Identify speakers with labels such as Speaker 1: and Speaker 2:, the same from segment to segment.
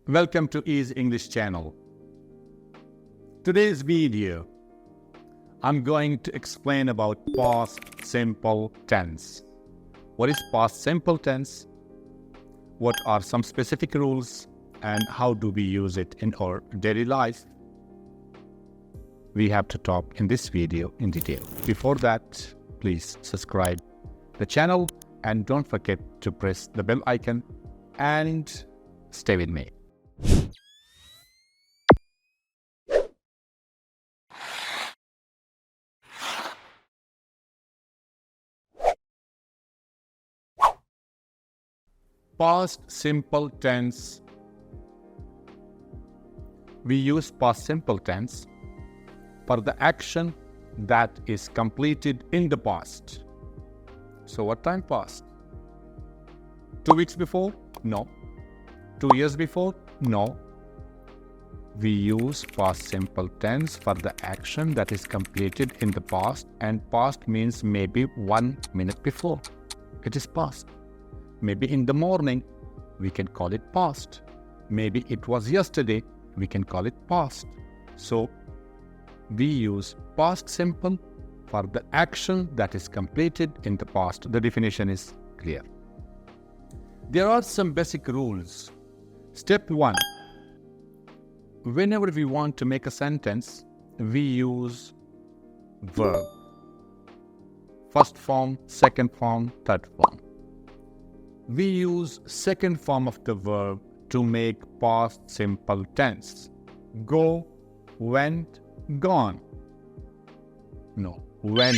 Speaker 1: Welcome to Easy English channel. Today's video, I'm going to explain about past simple tense. What is past simple tense? What are some specific rules? And how do we use it in our daily life? We have to talk in this video in detail. Before that, please subscribe the channel and don't forget to press the bell icon and stay with me. Past simple tense. We use past simple tense for the action that is completed in the past. So what time passed? 2 weeks before? No. 2 years before? No. We use past simple tense for the action that is completed in the past, and past means maybe 1 minute before. It is past. Maybe in the morning, we can call it past. Maybe it was yesterday, we can call it past. So, we use past simple for the action that is completed in the past. The definition is clear. There are some basic rules. Step 1. Whenever we want to make a sentence, we use verb. First form, second form, third form. We use second form of the verb to make past simple tense. Go, went, gone. No, went.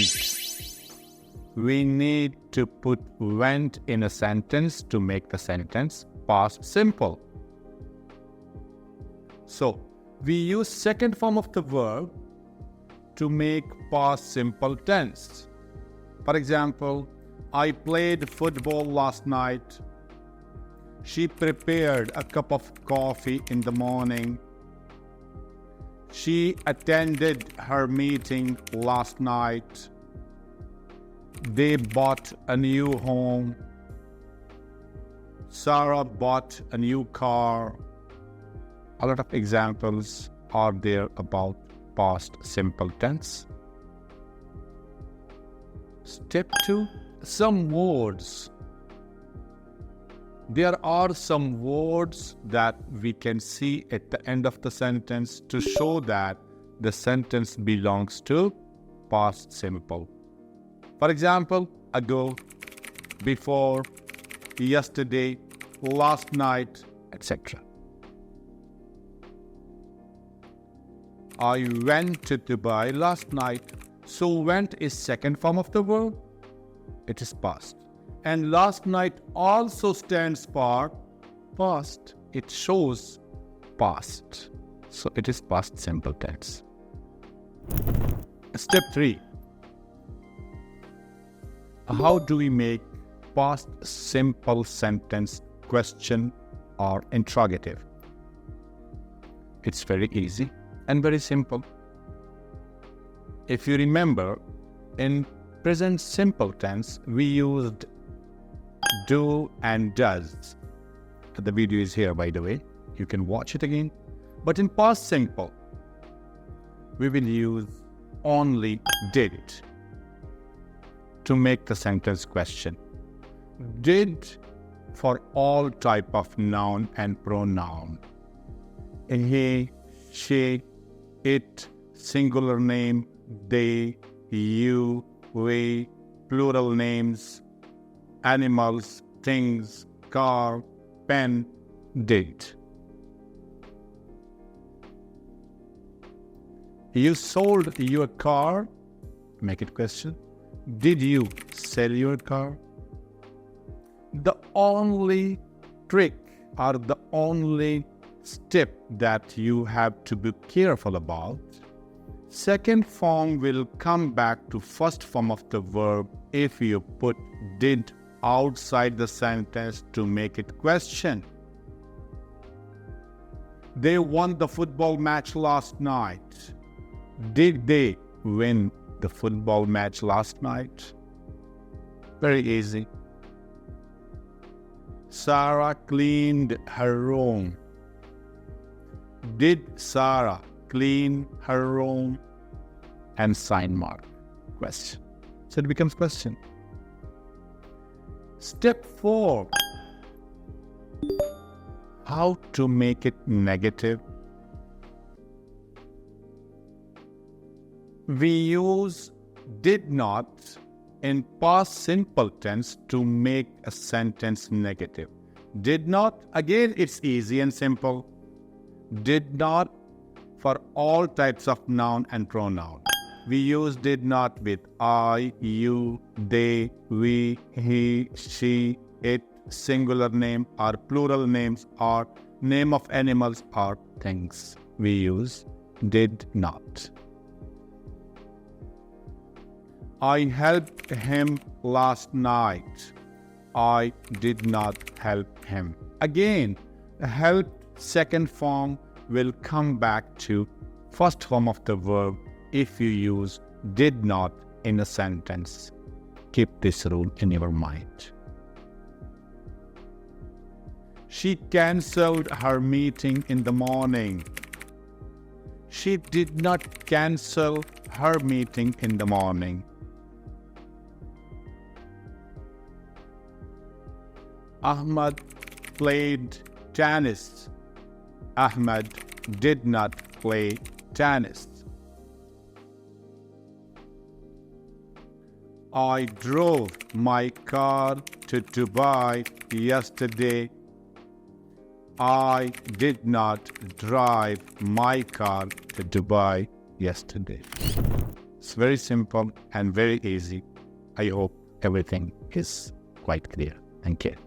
Speaker 1: We need to put went in a sentence to make the sentence past simple. So, we use second form of the verb to make past simple tense. For example, I played football last night. She prepared a cup of coffee in the morning. She attended her meeting last night. They bought a new home. Sarah bought a new car. A lot of examples are there about past simple tense. Step 2. Some words. There are some words that we can see at the end of the sentence to show that the sentence belongs to past simple. For example, ago, before, yesterday, last night, etc. I went to Dubai last night. So went is second form of the verb. It is past. And last night also stands for past. It shows past. So it is past simple tense. Step 3. How do we make past simple sentence question or interrogative? It's very easy and very simple. If you remember, in present simple tense, we used do and does. The video is here, by the way. You can watch it again. But in past simple, we will use only did to make the sentence question. Did for all type of noun and pronoun. He, she, it, singular name, they, you, we, plural names, animals, things, car, pen, did. You sold your car, make it question. Did you sell your car? The only trick or the only step that you have to be careful about, second form will come back to first form of the verb if you put did outside the sentence to make it question. They won the football match last night. Did they win the football match last night? Very easy. Sarah cleaned her room. Did Sarah clean her room? And sign mark. Question. So it becomes question. Step 4. How to make it negative? We use did not in past simple tense to make a sentence negative. Did not, again, it's easy and simple. Did not for all types of noun and pronoun. We use did not with I, you, they, we, he, she, it, singular name or plural names or name of animals or things. We use did not. I helped him last night. I did not help him. Again, help second form will come back to first form of the verb if you use did not in a sentence. Keep this rule in your mind. She cancelled her meeting in the morning. She did not cancel her meeting in the morning. Ahmad played tennis. Ahmad did not play tennis. I drove my car to Dubai yesterday. I did not drive my car to Dubai yesterday. It's very simple and very easy. I hope everything is quite clear. Thank you.